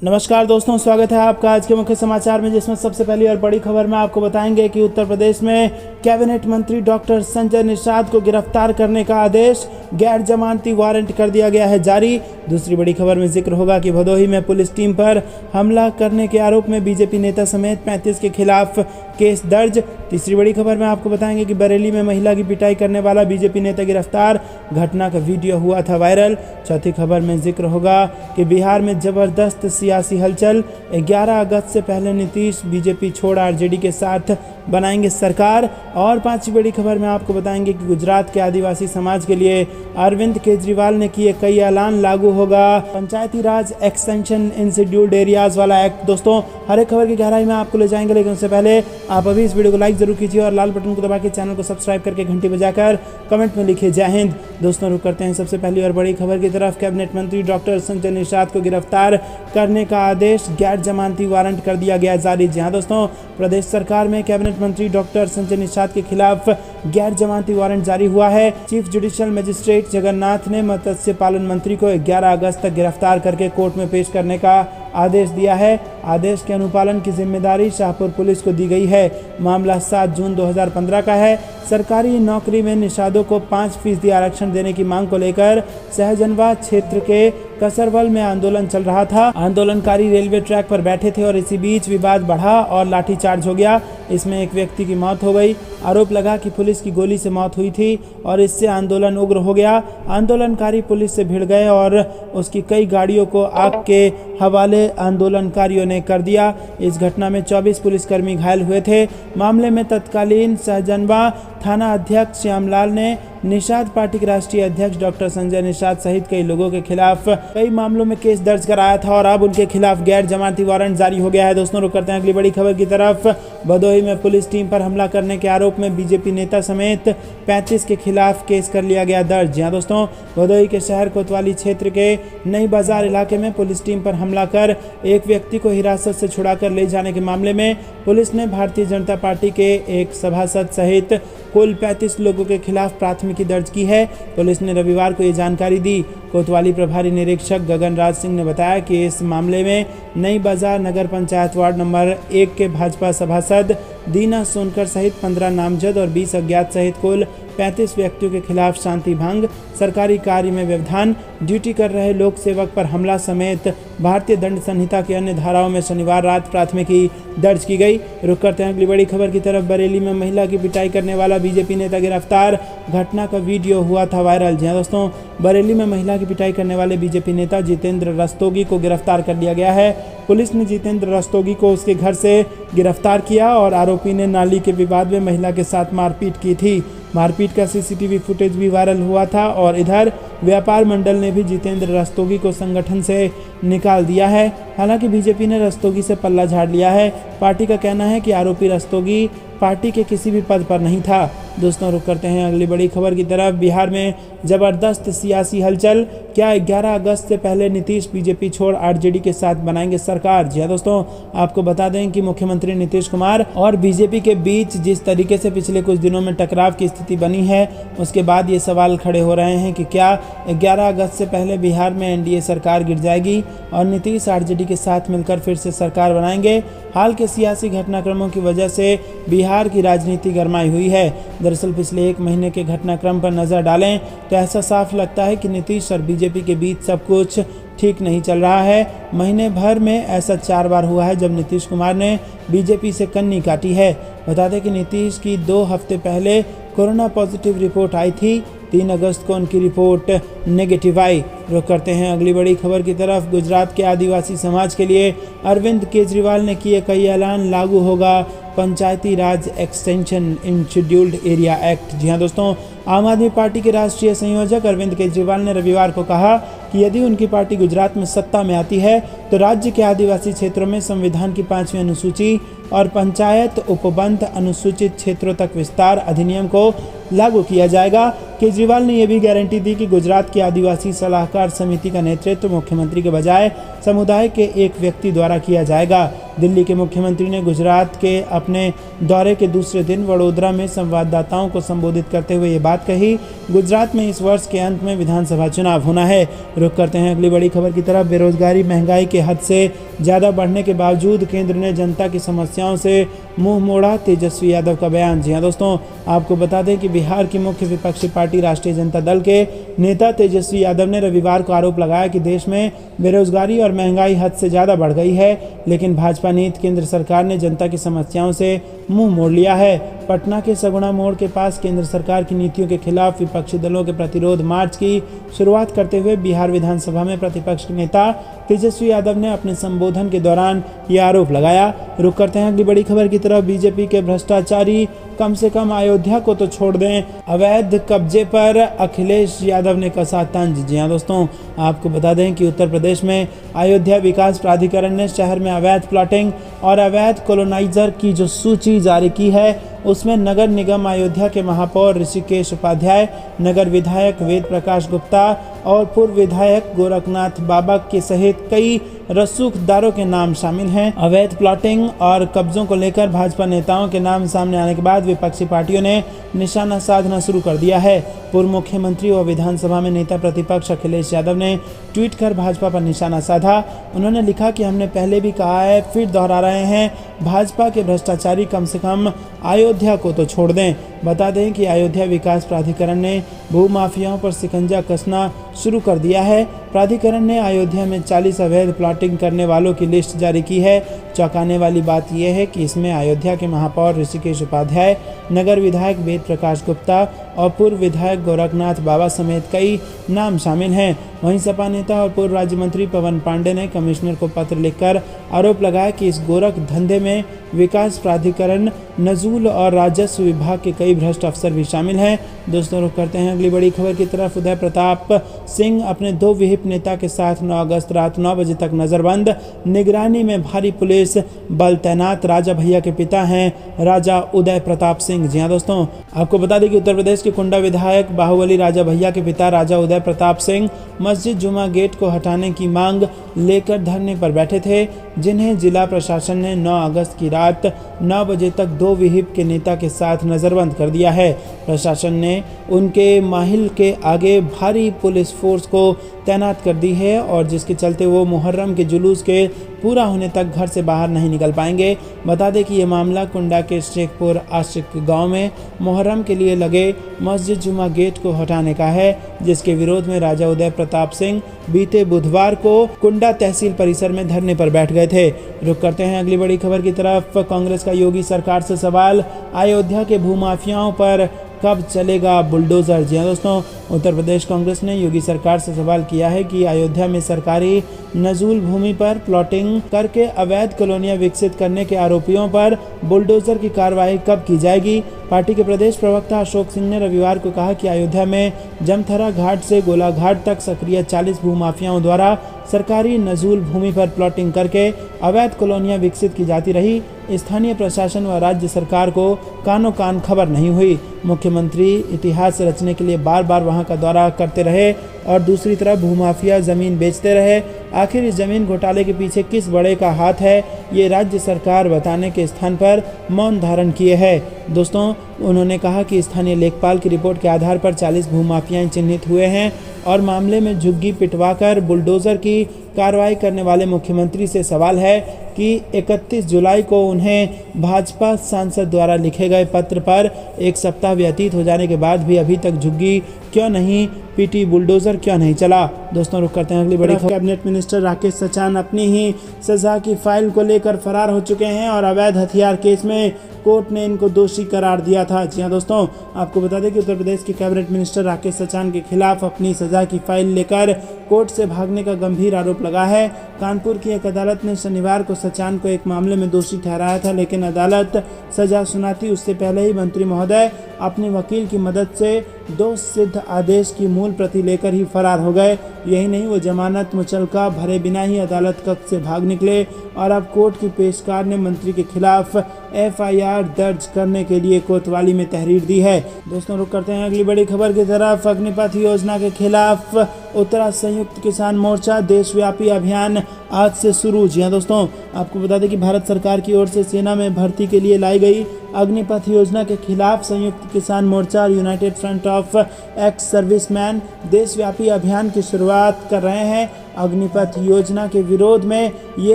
नमस्कार दोस्तों, स्वागत है आपका आज के मुख्य समाचार में, जिसमें सबसे पहली और बड़ी खबर में आपको बताएंगे कि उत्तर प्रदेश में कैबिनेट मंत्री डॉक्टर संजय निषाद को गिरफ्तार करने का आदेश, गैर जमानती वारंट कर दिया गया है जारी। दूसरी बड़ी खबर में जिक्र होगा कि भदोही में पुलिस टीम पर हमला करने के आरोप में बीजेपी नेता समेत 35 के खिलाफ केस दर्ज। तीसरी बड़ी खबर में आपको बताएंगे कि बरेली में महिला की पिटाई करने वाला बीजेपी नेता गिरफ्तार, घटना का वीडियो हुआ था वायरल। चौथी खबर में जिक्र होगा कि बिहार में जबरदस्त सियासी हलचल, 11 अगस्त से पहले नीतीश बीजेपी छोड़ आरजेडी के साथ बनाएंगे सरकार। और पांचवी बड़ी खबर में आपको बताएंगे कि गुजरात के आदिवासी समाज के लिए अरविंद केजरीवाल ने किए कई ऐलान, लागू होगा Panchayati Raj extension in scheduled areas वाला एक्ट। दोस्तों, हर एक खबर की गहराई में आपको ले जाएंगे, लेकिन उससे पहले आप अभी इस वीडियो को लाइक जरूर कीजिए और लाल बटन को दबा के चैनल को सब्सक्राइब करके घंटी बजाकर कमेंट में लिखिए जय हिंद। दोस्तों, रुक करते हैं सबसे पहली और बड़ी खबर की तरफ। कैबिनेट मंत्री डॉक्टर संजय निषाद को गिरफ्तार करने का आदेश, गैर जमानती वारंट कर दिया गया जारी। जी हाँ दोस्तों, प्रदेश सरकार में कैबिनेट मंत्री डॉक्टर संजय निषाद के खिलाफ गैर जमानती वारंट जारी हुआ है। चीफ जुडिशियल मजिस्ट्रेट जगन्नाथ ने मत्स्य पालन मंत्री को 11 अगस्त तक गिरफ्तार करके कोर्ट में पेश करने का आदेश दिया है। आदेश के अनुपालन की जिम्मेदारी शाहपुर पुलिस को दी गई है। मामला 7 जून 2015 का है। सरकारी नौकरी में निषादों को 5% आरक्षण देने की मांग को लेकर सहजनवा क्षेत्र के कसरवल में आंदोलन चल रहा था। आंदोलनकारी रेलवे ट्रैक पर बैठे थे और इसी बीच विवाद बढ़ा और लाठीचार्ज हो गया। इसमें एक व्यक्ति की मौत हो गई। आरोप लगा कि पुलिस की गोली से मौत हुई थी और इससे आंदोलन उग्र हो गया। आंदोलनकारी पुलिस से भिड़ गए और उसकी कई गाड़ियों को आग के हवाले आंदोलनकारियों ने कर दिया। इस घटना में 24 पुलिसकर्मी घायल हुए थे। मामले में तत्कालीन सहजनवा थाना अध्यक्ष श्यामलाल ने निषाद पार्टी के राष्ट्रीय अध्यक्ष डॉक्टर संजय निषाद सहित कई लोगों के खिलाफ कई मामलों में केस दर्ज कराया था और अब उनके खिलाफ गैर जमानती वारंट जारी हो गया है। दोस्तों, रुक करते हैं अगली बड़ी खबर की तरफ। भदोही में पुलिस टीम पर हमला करने के आरोप में बीजेपी नेता समेत 35 के खिलाफ केस कर लिया गया दर्ज। जी हाँ दोस्तों, भदोही के शहर कोतवाली क्षेत्र के नई बाजार इलाके में पुलिस टीम पर हमला कर एक व्यक्ति को हिरासत से छुड़ाकर ले जाने के मामले में पुलिस ने भारतीय जनता पार्टी के एक सभासद सहित कुल 35 लोगों के खिलाफ प्राथमिकी दर्ज की है। पुलिस ने रविवार को ये जानकारी दी। कोतवाली प्रभारी निरीक्षक गगन राज सिंह ने बताया कि इस मामले में नई बाजार नगर पंचायत वार्ड नंबर 1 के भाजपा सभासद दीना सोनकर सहित 15 नामजद और 20 अज्ञात सहित कुल 35 व्यक्तियों के खिलाफ शांति भंग, सरकारी कार्य में व्यवधान, ड्यूटी कर रहे लोक सेवक पर हमला समेत भारतीय दंड संहिता की अन्य धाराओं में शनिवार रात प्राथमिकी दर्ज की गई। रुक करते हैं अगली बड़ी खबर की तरफ। बरेली में महिला की पिटाई करने वाला बीजेपी नेता गिरफ्तार, घटना का वीडियो हुआ था वायरल। जी हाँ दोस्तों, बरेली में महिला की पिटाई करने वाले बीजेपी नेता जितेंद्र रस्तोगी को गिरफ्तार कर लिया गया है। पुलिस ने जितेंद्र रस्तोगी को उसके घर से गिरफ्तार किया और आरोपी ने नाली के विवाद में महिला के साथ मारपीट की थी। मारपीट का सीसीटीवी फुटेज भी वायरल हुआ था और इधर व्यापार मंडल ने भी जितेंद्र रस्तोगी को संगठन से निकाल दिया है। हालांकि बीजेपी ने रस्तोगी से पल्ला झाड़ लिया है। पार्टी का कहना है कि आरोपी रस्तोगी पार्टी के किसी भी पद पर नहीं था। दोस्तों, रुक करते हैं अगली बड़ी खबर की तरफ। बिहार में जबरदस्त सियासी हलचल, क्या 11 अगस्त से पहले नीतीश बीजेपी छोड़ आरजेडी के साथ बनाएंगे सरकार। जी हाँ दोस्तों, आपको बता दें कि मुख्यमंत्री नीतीश कुमार और बीजेपी के बीच जिस तरीके से पिछले कुछ दिनों में टकराव की स्थिति बनी है, उसके बाद ये सवाल खड़े हो रहे हैं कि क्या 11 अगस्त से पहले बिहार में एनडीए सरकार गिर जाएगी और नीतीश आरजेडी के साथ मिलकर फिर से सरकार बनाएंगे। हाल के सियासी घटनाक्रमों की वजह से बिहार की राजनीति गरमाई हुई है। दरअसल पिछले 1 महीने के घटनाक्रम पर नजर डालें तो ऐसा साफ लगता है कि नीतीश और बीजेपी के बीच सब कुछ ठीक नहीं चल रहा है। महीने भर में ऐसा 4 बार हुआ है जब नीतीश कुमार ने बीजेपी से कन्नी काटी है। बता दें कि नीतीश की 2 हफ्ते पहले कोरोना पॉजिटिव रिपोर्ट आई थी। 3 अगस्त को उनकी रिपोर्ट नेगेटिव आई। रुक करते हैं अगली बड़ी खबर की तरफ। गुजरात के आदिवासी समाज के लिए अरविंद केजरीवाल ने किए कई ऐलान, लागू होगा Panchayati Raj extension in scheduled area act. जी हाँ दोस्तों, आम आदमी पार्टी के राष्ट्रीय संयोजक अरविंद केजरीवाल ने रविवार को कहा कि यदि उनकी पार्टी गुजरात में सत्ता में आती है तो राज्य के आदिवासी क्षेत्रों में संविधान की 5वीं अनुसूची और पंचायत उपबंध अनुसूचित क्षेत्रों तक विस्तार अधिनियम को लागू किया जाएगा। केजरीवाल ने यह भी गारंटी दी कि गुजरात की आदिवासी सलाहकार समिति का नेतृत्व मुख्यमंत्री के बजाय समुदाय के एक व्यक्ति द्वारा किया जाएगा। दिल्ली के मुख्यमंत्री ने गुजरात के अपने दौरे के दूसरे दिन वडोदरा में संवाददाताओं को संबोधित करते हुए ये बात कही। गुजरात में इस वर्ष के अंत में विधानसभा चुनाव होना है। रुक करते हैं अगली बड़ी खबर की तरफ। बेरोजगारी महंगाई के हद से ज़्यादा बढ़ने के बावजूद केंद्र ने जनता की समस्याओं से मुंह मोड़ा, तेजस्वी यादव का बयान। जी हाँ दोस्तों, आपको बता दें कि बिहार की मुख्य विपक्षी पार्टी राष्ट्रीय जनता दल के नेता तेजस्वी यादव ने रविवार को आरोप लगाया कि देश में बेरोजगारी और महंगाई हद से ज़्यादा बढ़ गई है, लेकिन भाजपा नीति केंद्र सरकार ने जनता की समस्याओं से मुंह मोड़ लिया है। पटना के सगुना मोड़ के पास केंद्र सरकार की नीतियों के खिलाफ विपक्षी दलों के प्रतिरोध मार्च की शुरुआत करते हुए बिहार विधानसभा में प्रतिपक्ष के नेता तेजस्वी यादव ने अपने संबोधन के दौरान यह आरोप लगाया। रुक करते हैं अगली बड़ी खबर की तरफ। बीजेपी के भ्रष्टाचारी कम से कम अयोध्या को तो छोड़ दें, अवैध कब्जे पर अखिलेश यादव ने कसा तंज। जी हाँ दोस्तों, आपको बता दें कि उत्तर प्रदेश में अयोध्या विकास प्राधिकरण ने शहर में अवैध प्लॉटिंग और अवैध कॉलोनाइजर की जो सूची जारी की है, उसमें नगर निगम अयोध्या के महापौर ऋषिकेश उपाध्याय, नगर विधायक वेद प्रकाश गुप्ता और पूर्व विधायक गोरखनाथ बाबा के सहित कई रसूखदारों के नाम शामिल हैं। अवैध प्लॉटिंग और कब्जों को लेकर भाजपा नेताओं के नाम सामने आने के बाद विपक्षी पार्टियों ने निशाना साधना शुरू कर दिया है। पूर्व मुख्यमंत्री व विधानसभा में नेता प्रतिपक्ष अखिलेश यादव ने ट्वीट कर भाजपा पर निशाना साधा। उन्होंने लिखा कि हमने पहले भी कहा है, फिर दोहरा रहे हैं, भाजपा के भ्रष्टाचारी कम से कम अयोध्या को तो छोड़ दें। बता दें कि अयोध्या विकास प्राधिकरण ने भूमाफियाओं पर शिकंजा कसना शुरू कर दिया है। प्राधिकरण ने अयोध्या में 40 अवैध प्लॉटिंग करने वालों की लिस्ट जारी की है। चौंकाने वाली बात यह है कि इसमें अयोध्या के महापौर ऋषिकेश उपाध्याय, नगर विधायक वेद प्रकाश गुप्ता और पूर्व विधायक गोरखनाथ बाबा समेत कई नाम शामिल हैं। वहीं सपा नेता और पूर्व राज्य मंत्री पवन पांडे ने कमिश्नर को पत्र लिखकर आरोप लगाया कि इस गोरख धंधे में विकास प्राधिकरण, नजूल और राजस्व विभाग के कई भ्रष्ट अफसर भी शामिल हैं। दोस्तों, रुख करते हैं अगली बड़ी खबर की तरफ। उदय प्रताप सिंह अपने 2 विहिप नेता के साथ 9 अगस्त रात 9 बजे तक नजरबंद, निगरानी में भारी पुलिस बल तैनात। राजा भैया के पिता हैं राजा उदय प्रताप सिंह। जी हाँ दोस्तों, आपको बता दें कि उत्तर प्रदेश के कुंडा विधायक बाहुबली राजा भैया के पिता राजा उदय प्रताप सिंह मस्जिद जुमा गेट को हटाने की मांग लेकर धरने पर बैठे थे, जिन्हें जिला प्रशासन ने 9 अगस्त की रात 9 बजे तक 2 विहिप के नेता के साथ नजरबंद कर दिया है। प्रशासन ने उनके माहिल के आगे भारी पुलिस फोर्स को तैनात कर दी है और जिसके चलते वो मुहर्रम के जुलूस के पूरा होने तक घर से बाहर नहीं निकल पाएंगे। बता दें कि ये मामला कुंडा के शेखपुर आशिक गांव में मुहर्रम के लिए लगे मस्जिद जुमा गेट को हटाने का है, जिसके विरोध में राजा उदय प्रताप सिंह बीते बुधवार को कुंडा तहसील परिसर में धरने पर बैठ गए थे। रुक करते हैं अगली बड़ी खबर की तरफ। कांग्रेस का योगी सरकार से सवाल, अयोध्या के भूमाफियाओं पर कब चलेगा बुलडोजर। जी हाँ दोस्तों, उत्तर प्रदेश कांग्रेस ने योगी सरकार से सवाल किया है कि अयोध्या में सरकारी नजूल भूमि पर प्लॉटिंग करके अवैध कॉलोनियां विकसित करने के आरोपियों पर बुलडोजर की कार्रवाई कब की जाएगी। पार्टी के प्रदेश प्रवक्ता अशोक सिंह ने रविवार को कहा कि अयोध्या में जमथरा घाट से गोलाघाट तक सक्रिय 40 भूमाफियाओं द्वारा सरकारी नजूल भूमि पर प्लॉटिंग करके अवैध कॉलोनियां विकसित की जाती रही। स्थानीय प्रशासन व राज्य सरकार को कानो कान खबर नहीं हुई। मुख्यमंत्री इतिहास रचने के लिए बार बार वहां का दौरा करते रहे और दूसरी तरफ भूमाफिया जमीन बेचते रहे। आखिर इस जमीन घोटाले के पीछे किस बड़े का हाथ है, ये राज्य सरकार बताने के स्थान पर मौन धारण किए है। दोस्तों, उन्होंने कहा कि स्थानीय लेखपाल की रिपोर्ट के आधार पर 40 भूमाफियाएं चिन्हित हुए हैं और मामले में झुग्गी पिटवाकर बुलडोजर की कार्रवाई करने वाले मुख्यमंत्री से सवाल है कि 31 जुलाई को उन्हें भाजपा सांसद द्वारा लिखे गए पत्र पर 1 सप्ताह व्यतीत हो जाने के बाद भी अभी तक झुग्गी क्यों नहीं पीटी, बुलडोजर क्यों नहीं चला। दोस्तों, रुक करते हैं अगली बड़ी खबर। कैबिनेट मिनिस्टर राकेश सचान अपनी ही सजा की फाइल को लेकर फरार हो चुके हैं और अवैध हथियार केस में कोर्ट ने इनको दोषी करार दिया था। जी हाँ दोस्तों, आपको बता दें कि उत्तर प्रदेश के कैबिनेट मिनिस्टर राकेश सचान के खिलाफ अपनी सजा की फाइल लेकर कोर्ट से भागने का गंभीर आरोप लगा है। कानपुर की एक अदालत ने शनिवार को सचान को एक मामले में दोषी ठहराया था, लेकिन अदालत सजा सुनाती उससे पहले ही मंत्री महोदय अपने वकील की मदद से दोष सिद्ध आदेश की मूल प्रति लेकर ही फरार हो गए। यही नहीं, वो जमानत मुचलका भरे बिना ही अदालत कक्ष से भाग निकले और अब कोर्ट की पेशकार ने मंत्री के खिलाफ FIR दर्ज करने के लिए कोतवाली में तहरीर दी है। दोस्तों, रुक करते हैं अगली बड़ी खबर की तरफ। अग्निपथ योजना के खिलाफ उत्तरा संयुक्त किसान मोर्चा देशव्यापी अभियान आज से शुरू। जी हाँ दोस्तों, आपको बता दें कि भारत सरकार की ओर से सेना में भर्ती के लिए लाई गई अग्निपथ योजना के खिलाफ संयुक्त किसान मोर्चा और United front of ex serviceman देशव्यापी अभियान की शुरुआत कर रहे हैं। अग्निपथ योजना के विरोध में ये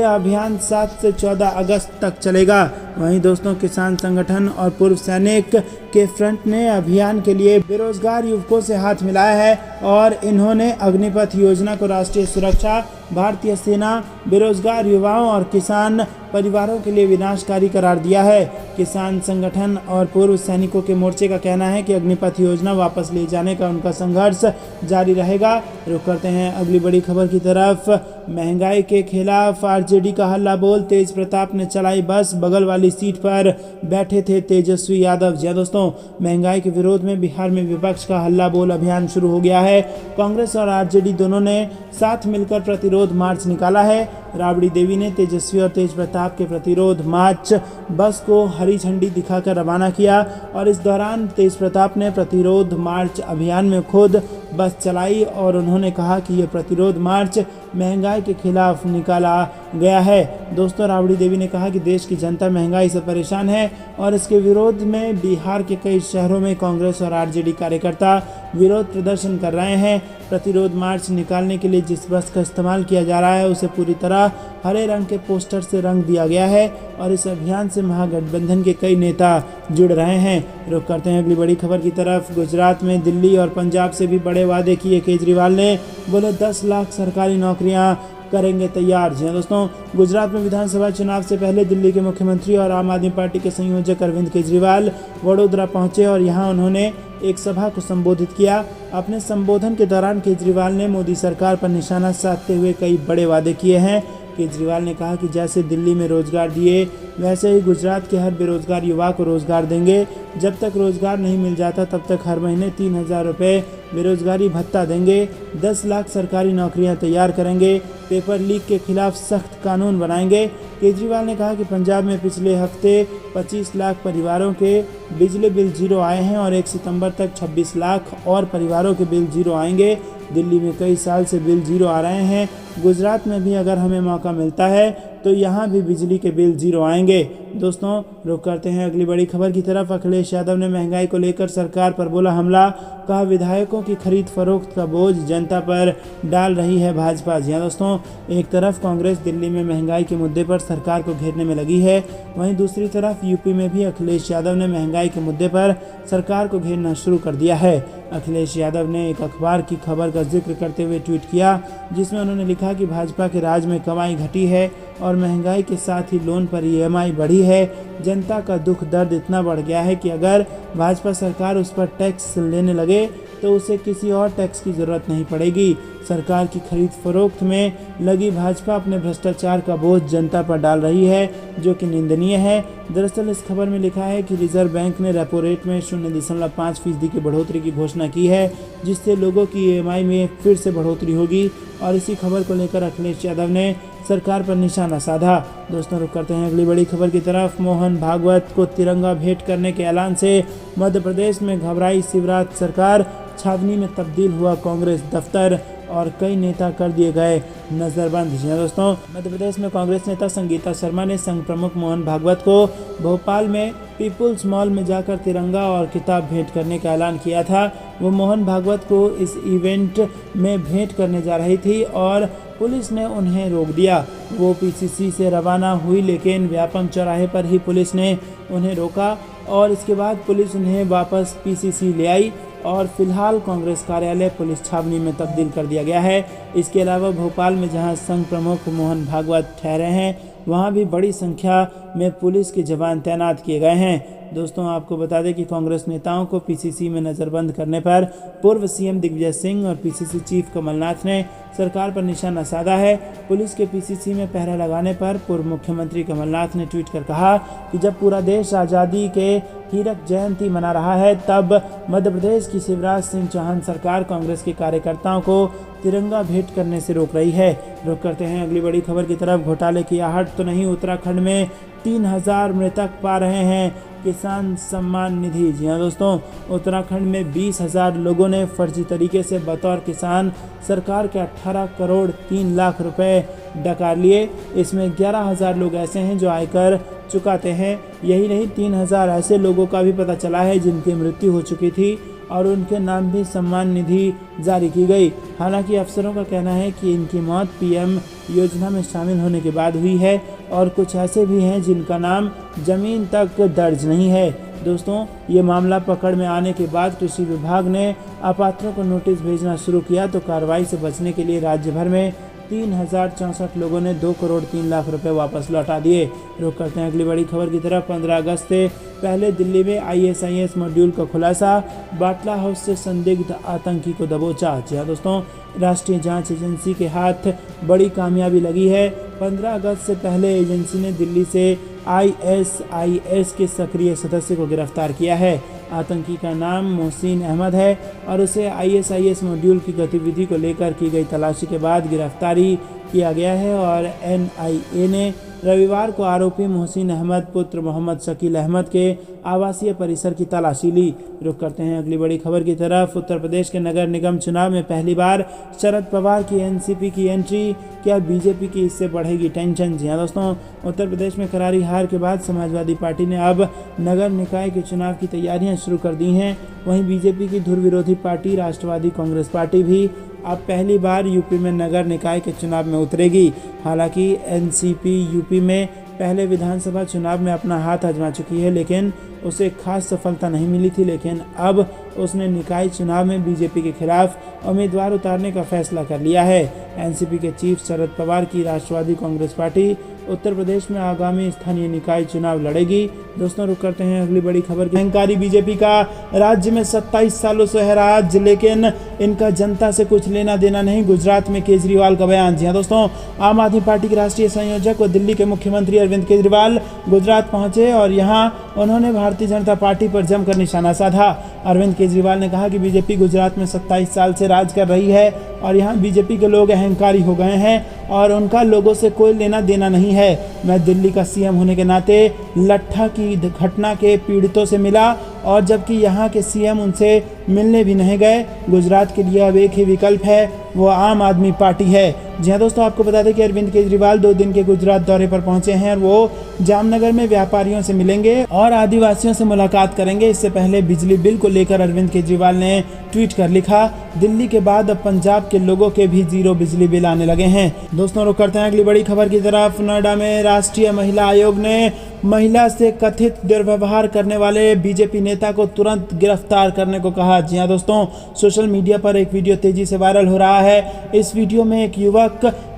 अभियान 7 से 14 अगस्त तक चलेगा। वहीं दोस्तों, किसान संगठन और पूर्व सैनिक के फ्रंट ने अभियान के लिए बेरोजगार युवकों से हाथ मिलाया है और इन्होंने अग्निपथ योजना को राष्ट्रीय सुरक्षा, भारतीय सेना, बेरोजगार युवाओं और किसान परिवारों के लिए विनाशकारी करार दिया है। किसान संगठन और पूर्व सैनिकों के मोर्चे का कहना है कि अग्निपथ योजना वापस ले जाने का उनका संघर्ष जारी रहेगा। रुक करते हैं अगली बड़ी खबर की तरफ। महंगाई के खिलाफ आरजेडी का हल्ला बोल, तेज प्रताप ने चलाई बस, बगल वाली सीट पर बैठे थे तेजस्वी यादव। जी दोस्तों, महंगाई के विरोध में बिहार में विपक्ष का हल्ला बोल अभियान शुरू हो गया है। कांग्रेस और आरजेडी दोनों ने साथ मिलकर प्रतिरोध मार्च निकाला है। राबड़ी देवी ने तेजस्वी और तेज प्रताप के प्रतिरोध मार्च बस को हरी झंडी दिखाकर रवाना किया और इस दौरान तेज प्रताप ने प्रतिरोध मार्च अभियान में खुद बस चलाई और उन्होंने कहा कि यह प्रतिरोध मार्च महंगाई के खिलाफ निकाला गया है। दोस्तों, राबड़ी देवी ने कहा कि देश की जनता महंगाई से परेशान है और इसके विरोध में बिहार के कई शहरों में कांग्रेस और आरजेडी कार्यकर्ता विरोध प्रदर्शन कर रहे हैं। प्रतिरोध मार्च निकालने के लिए जिस बस का इस्तेमाल किया जा रहा है उसे पूरी तरह हरे रंग के पोस्टर से रंग दिया गया है और इस अभियान से महागठबंधन के कई नेता जुड़ रहे हैं। रुक करते हैं अगली बड़ी खबर की तरफ। गुजरात में दिल्ली और पंजाब से भी बड़े वादे किए केजरीवाल ने, बोले 10 लाख सरकारी नौकरियां करेंगे तैयार। जी दोस्तों, गुजरात में विधानसभा चुनाव से पहले दिल्ली के मुख्यमंत्री और आम आदमी पार्टी के संयोजक अरविंद केजरीवाल वडोदरा पहुंचे और यहां उन्होंने एक सभा को संबोधित किया। अपने संबोधन के दौरान केजरीवाल ने मोदी सरकार पर निशाना साधते हुए कई बड़े वादे किए हैं। केजरीवाल ने कहा कि जैसे दिल्ली में रोजगार दिए वैसे ही गुजरात के हर बेरोजगार युवा को रोजगार देंगे। जब तक रोजगार नहीं मिल जाता तब तक हर महीने 3000 रुपये बेरोजगारी भत्ता देंगे। 10 लाख सरकारी नौकरियां तैयार करेंगे। पेपर लीक के खिलाफ सख्त कानून बनाएंगे। केजरीवाल ने कहा कि पंजाब में पिछले हफ्ते 25 लाख परिवारों के बिजली बिल जीरो आए हैं और 1 सितंबर तक 26 लाख और परिवारों के बिल जीरो आएंगे। दिल्ली में कई साल से बिल जीरो आ रहे हैं। गुजरात में भी अगर हमें मौका मिलता है तो यहाँ भी बिजली के बिल जीरो आएंगे। दोस्तों, रुक करते हैं अगली बड़ी खबर की तरफ। अखिलेश यादव ने महंगाई को लेकर सरकार पर बोला हमला, कहा विधायकों की खरीद फरोख्त का बोझ जनता पर डाल रही है भाजपा। जी दोस्तों, एक तरफ कांग्रेस दिल्ली में महंगाई के मुद्दे पर सरकार को घेरने में लगी है, वहीं दूसरी तरफ यूपी में भी अखिलेश यादव ने महंगाई के मुद्दे पर सरकार को घेरना शुरू कर दिया है। अखिलेश यादव ने एक अखबार की खबर का जिक्र करते हुए ट्वीट किया जिसमें उन्होंने लिखा कि भाजपा के राज में कमाई घटी है और महंगाई के साथ ही लोन पर ईएमआई बढ़ी है। जनता का दुख दर्द इतना बढ़ गया है कि अगर भाजपा सरकार उस पर टैक्स लेने लगे तो उसे किसी और टैक्स की जरूरत नहीं पड़ेगी। सरकार की खरीद फरोख्त में लगी भाजपा अपने भ्रष्टाचार का बोझ जनता पर डाल रही है, जो कि निंदनीय है। दरअसल इस खबर में लिखा है कि रिजर्व बैंक ने रेपो रेट में 0.5% की बढ़ोतरी की घोषणा की है, जिससे लोगों की ईएमआई में फिर से बढ़ोतरी होगी और इसी खबर को लेकर अखिलेश यादव ने सरकार पर निशाना साधा। दोस्तों, रुक करते हैं अगली बड़ी खबर की तरफ। मोहन भागवत को तिरंगा भेंट करने के ऐलान से मध्य प्रदेश में घबराई शिवराज सरकार। छावनी में तब्दील हुआ कांग्रेस दफ्तर और कई नेता कर दिए गए नजरबंद। जी दोस्तों, मध्य प्रदेश में कांग्रेस नेता संगीता शर्मा ने संघ प्रमुख मोहन भागवत को भोपाल में पीपुल्स मॉल में जाकर तिरंगा और किताब भेंट करने का ऐलान किया था। वो मोहन भागवत को इस इवेंट में भेंट करने जा रही थी और पुलिस ने उन्हें रोक दिया। वो पीसीसी से रवाना हुई, लेकिन व्यापम चौराहे पर ही पुलिस ने उन्हें रोका और इसके बाद पुलिस उन्हें वापस पीसीसी ले आई और फिलहाल कांग्रेस कार्यालय पुलिस छावनी में तब्दील कर दिया गया है। इसके अलावा भोपाल में जहां संघ प्रमुख मोहन भागवत ठहरे हैं, वहां भी बड़ी संख्या में पुलिस के जवान तैनात किए गए हैं। दोस्तों, आपको बता दें कि कांग्रेस नेताओं को पीसीसी में नज़रबंद करने पर पूर्व सीएम दिग्विजय सिंह और पीसीसी चीफ कमलनाथ ने सरकार पर निशाना साधा है। पुलिस के पीसीसी में पहरा लगाने पर पूर्व मुख्यमंत्री कमलनाथ ने ट्वीट कर कहा कि जब पूरा देश आज़ादी के हीरक जयंती मना रहा है, तब मध्य प्रदेश की शिवराज सिंह चौहान सरकार कांग्रेस के कार्यकर्ताओं को तिरंगा भेंट करने से रोक रही है। रुक करते हैं अगली बड़ी खबर की तरफ। घोटाले की आहट तो नहीं, उत्तराखंड में 3000 मृतक पा रहे हैं किसान सम्मान निधि। जी हाँ दोस्तों, उत्तराखंड में 20,000 लोगों ने फर्जी तरीके से बतौर किसान सरकार के 18 करोड़ 3 लाख रुपए डकार लिए। इसमें 11,000 लोग ऐसे हैं जो आयकर चुकाते हैं। यही नहीं, 3,000 ऐसे लोगों का भी पता चला है जिनकी मृत्यु हो चुकी थी और उनके नाम भी सम्मान निधि जारी की गई। हालांकि अफसरों का कहना है कि इनकी मौत पीएम योजना में शामिल होने के बाद हुई है और कुछ ऐसे भी हैं जिनका नाम जमीन तक दर्ज नहीं है। दोस्तों, ये मामला पकड़ में आने के बाद कृषि विभाग ने अपात्रों को नोटिस भेजना शुरू किया तो कार्रवाई से बचने के लिए राज्य भर में 3064 लोगों ने 2 करोड़ 3 लाख रुपए वापस लौटा दिए। रुक करते हैं अगली बड़ी खबर की तरफ। 15 अगस्त से पहले दिल्ली में ISIS मॉड्यूल का खुलासा, बाटला हाउस से संदिग्ध आतंकी को दबोचा। जी हाँ दोस्तों, राष्ट्रीय जांच एजेंसी के हाथ बड़ी कामयाबी लगी है। 15 अगस्त से पहले एजेंसी ने दिल्ली से ISIS के सक्रिय सदस्य को गिरफ्तार किया है। आतंकी का नाम मोहसिन अहमद है और उसे ISIS मॉड्यूल की गतिविधि को लेकर की गई तलाशी के बाद गिरफ्तारी किया गया है और NIA ने रविवार को आरोपी मोहसिन अहमद पुत्र मोहम्मद शकील अहमद के आवासीय परिसर की तलाशी ली। रुक करते हैं अगली बड़ी खबर की तरफ। उत्तर प्रदेश के नगर निगम चुनाव में पहली बार शरद पवार की NCP की एंट्री, क्या बीजेपी की इससे बढ़ेगी टेंशन? जी हाँ दोस्तों, उत्तर प्रदेश में करारी हार के बाद समाजवादी पार्टी ने अब नगर निकाय के चुनाव की तैयारियां शुरू कर दी हैं। वहीं बीजेपी की धुर विरोधी पार्टी राष्ट्रवादी कांग्रेस पार्टी भी अब पहली बार यूपी में नगर निकाय के चुनाव में उतरेगी। हालांकि NCP यूपी में पहले विधानसभा चुनाव में अपना हाथ आजमा चुकी है, लेकिन उसे खास सफलता नहीं मिली थी। लेकिन अब उसने निकाय चुनाव में बीजेपी के खिलाफ उम्मीदवार उतारने का फैसला कर लिया है। NCP के चीफ शरद पवार की राष्ट्रवादी कांग्रेस पार्टी उत्तर प्रदेश में आगामी स्थानीय निकाय चुनाव लड़ेगी। दोस्तों, रुक करते हैं अगली बड़ी खबर की। अहंकारी बीजेपी का राज्य में 27 सालों से है राज, लेकिन इनका जनता से कुछ लेना देना नहीं, गुजरात में केजरीवाल का बयान। जी हाँ दोस्तों, आम आदमी पार्टी के राष्ट्रीय संयोजक व दिल्ली के मुख्यमंत्री अरविंद केजरीवाल गुजरात पहुंचे और यहां उन्होंने भारतीय जनता पार्टी पर जमकर निशाना साधा। अरविंद केजरीवाल ने कहा कि बीजेपी गुजरात में 27 साल से राज कर रही है और यहाँ बीजेपी के लोग अहंकारी हो गए हैं और उनका लोगों से कोई लेना देना नहीं है। मैं दिल्ली का CM होने के नाते लट्ठा की घटना के पीड़ितों से मिला और जबकि यहाँ के CM उनसे मिलने भी नहीं गए। गुजरात के लिए अब एक ही विकल्प है, वो आम आदमी पार्टी है। जी हाँ दोस्तों, आपको बता दें कि अरविंद केजरीवाल 2 दिन के गुजरात दौरे पर पहुंचे हैं और वो जामनगर में व्यापारियों से मिलेंगे और आदिवासियों से मुलाकात करेंगे। इससे पहले बिजली बिल को लेकर अरविंद केजरीवाल ने ट्वीट कर लिखा, दिल्ली के बाद अब पंजाब के लोगों के भी 0 बिजली बिल आने लगे हैं। दोस्तों, रुक करते हैं अगली बड़ी खबर की तरफ। नोएडा में राष्ट्रीय महिला आयोग ने महिला से कथित दुर्व्यवहार करने वाले बीजेपी नेता को तुरंत गिरफ्तार करने को कहा। जी हाँ दोस्तों, सोशल मीडिया पर एक वीडियो तेजी से वायरल हो रहा है। इस वीडियो में एक युवक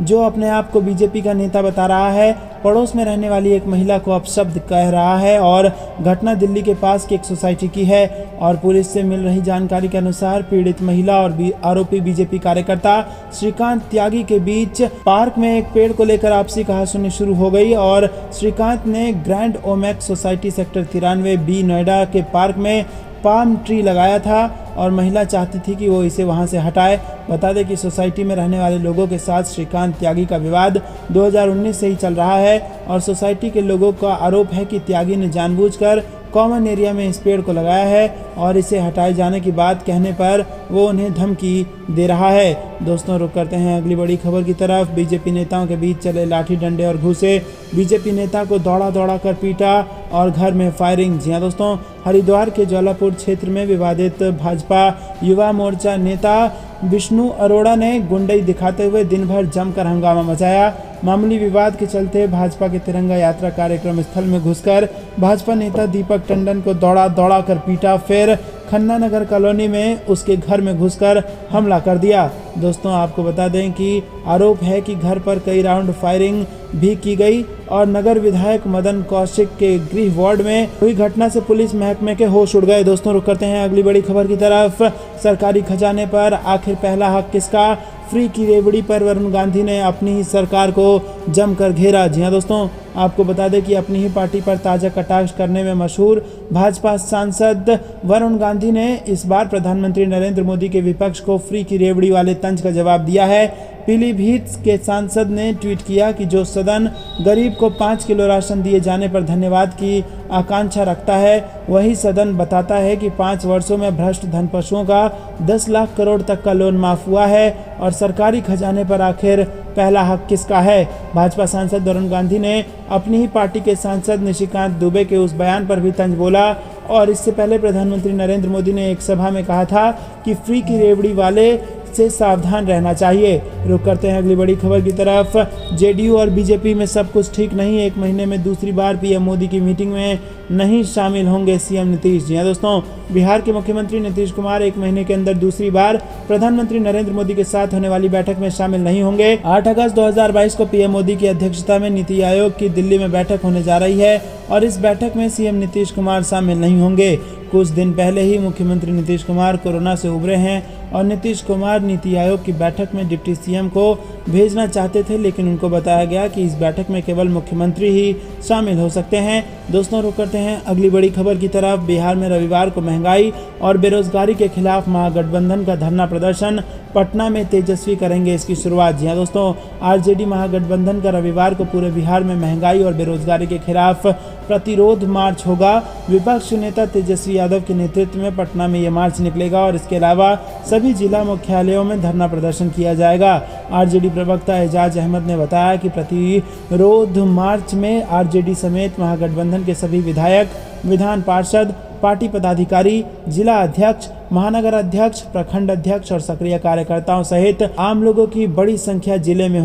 जो अपने आप को बीजेपी का नेता बता रहा है, पड़ोस में रहने वाली एक महिला को अपशब्द कह रहा है और घटना दिल्ली के पास की एक सोसाइटी की है और पुलिस से मिल रही जानकारी के अनुसार पीड़ित महिला और आरोपी बीजेपी कार्यकर्ता श्रीकांत त्यागी के बीच पार्क में एक पेड़ को लेकर आपसी कहासुनी शुरू हो गई और श्रीकांत ने grand Omaxe society sector 93B Noida के पार्क में पाम ट्री लगाया था और महिला चाहती थी कि वो इसे वहां से हटाए। बता दें कि सोसाइटी में रहने वाले लोगों के साथ श्रीकांत त्यागी का विवाद 2019 से ही चल रहा है और सोसाइटी के लोगों का आरोप है कि त्यागी ने जानबूझकर कॉमन एरिया में इस पेड़ को लगाया है और इसे हटाए जाने की बात कहने पर वो उन्हें धमकी दे रहा है। दोस्तों, रुक करते हैं अगली बड़ी खबर की तरफ। बीजेपी नेताओं के बीच चले लाठी डंडे और घूसे, बीजेपी नेता को दौड़ा कर पीटा और घर में फायरिंग। जी हाँ दोस्तों, हरिद्वार के ज्वालापुर क्षेत्र में विवादित भाजपा युवा मोर्चा नेता विष्णु अरोड़ा ने गुंडई दिखाते हुए दिन भर जमकर हंगामा मचाया। मामूली विवाद के चलते भाजपा के तिरंगा यात्रा कार्यक्रम स्थल में घुसकर भाजपा नेता दीपक टंडन को दौड़ा कर पीटा, फिर खन्ना नगर कॉलोनी में उसके घर में घुसकर हमला कर दिया। दोस्तों, आपको बता दें कि आरोप है कि घर पर कई राउंड फायरिंग भी की गई और नगर विधायक मदन कौशिक के गृह वार्ड में हुई घटना से पुलिस महकमे के होश उड़ गए। दोस्तों, रुक करते हैं अगली बड़ी खबर की तरफ। सरकारी खजाने पर आखिर पहला हक किसका? फ्री की रेवड़ी पर वरुण गांधी ने अपनी ही सरकार को जमकर घेरा। जी हाँ दोस्तों, आपको बता दें कि अपनी ही पार्टी पर ताजा कटाक्ष करने में मशहूर भाजपा सांसद वरुण गांधी ने इस बार प्रधानमंत्री नरेंद्र मोदी के विपक्ष को फ्री की रेवड़ी वाले तंज का जवाब दिया है। पीलीभीत के सांसद ने ट्वीट किया कि जो सदन गरीब को 5 किलो राशन दिए जाने पर धन्यवाद की आकांक्षा रखता है, वही सदन बताता है कि 5 वर्षों में भ्रष्ट धनपशुओं का 10 लाख करोड़ तक का लोन माफ हुआ है और सरकारी खजाने पर आखिर पहला हक किसका है? भाजपा सांसद वरुण गांधी ने अपनी ही पार्टी के सांसद निशिकांत दुबे के उस बयान पर भी तंज बोला और इससे पहले प्रधानमंत्री नरेंद्र मोदी ने एक सभा में कहा था कि फ्री की रेवड़ी वाले से सावधान रहना चाहिए। रुक करते हैं अगली बड़ी खबर की तरफ। जेडीयू और बीजेपी में सब कुछ ठीक नहीं, 1 महीने में दूसरी बार पीएम मोदी की मीटिंग में नहीं शामिल होंगे सीएम नीतीश। जी हां दोस्तों, बिहार के मुख्यमंत्री नीतीश कुमार 1 महीने के अंदर दूसरी बार प्रधानमंत्री नरेंद्र मोदी के साथ होने वाली बैठक में शामिल नहीं होंगे। 8 अगस्त 2022 को पीएम मोदी की अध्यक्षता में नीति आयोग की दिल्ली में बैठक होने जा रही है और इस बैठक में सीएम नीतीश कुमार शामिल नहीं होंगे। कुछ दिन पहले ही मुख्यमंत्री नीतीश कुमार कोरोना से उबरे हैं और नीतीश कुमार नीति आयोग की बैठक में डिप्टी सीएम को भेजना चाहते थे, लेकिन उनको बताया गया कि इस बैठक में केवल मुख्यमंत्री ही शामिल हो सकते हैं। दोस्तों, रुक करते हैं अगली बड़ी खबर की तरफ। बिहार में रविवार को महंगाई और बेरोजगारी के खिलाफ महागठबंधन का धरना प्रदर्शन, पटना में तेजस्वी करेंगे इसकी शुरुआत। जी हां दोस्तों, आरजेडी महागठबंधन का रविवार को पूरे बिहार में महंगाई और बेरोजगारी के खिलाफ प्रतिरोध मार्च होगा। विपक्ष नेता तेजस्वी यादव के नेतृत्व में पटना में ये मार्च निकलेगा और इसके अलावा सभी जिला मुख्यालयों में धरना प्रदर्शन किया जाएगा। आरजेडी प्रवक्ता एजाज अहमद ने बताया कि प्रतिरोध मार्च में आरजेडी समेत महागठबंधन के सभी विधायक, विधान पार्षद, पार्टी पदाधिकारी, जिला अध्यक्ष, महानगर अध्यक्ष, प्रखंड अध्यक्ष और सक्रिय कार्यकर्ताओं सहित आम लोगों की बड़ी संख्या जिले में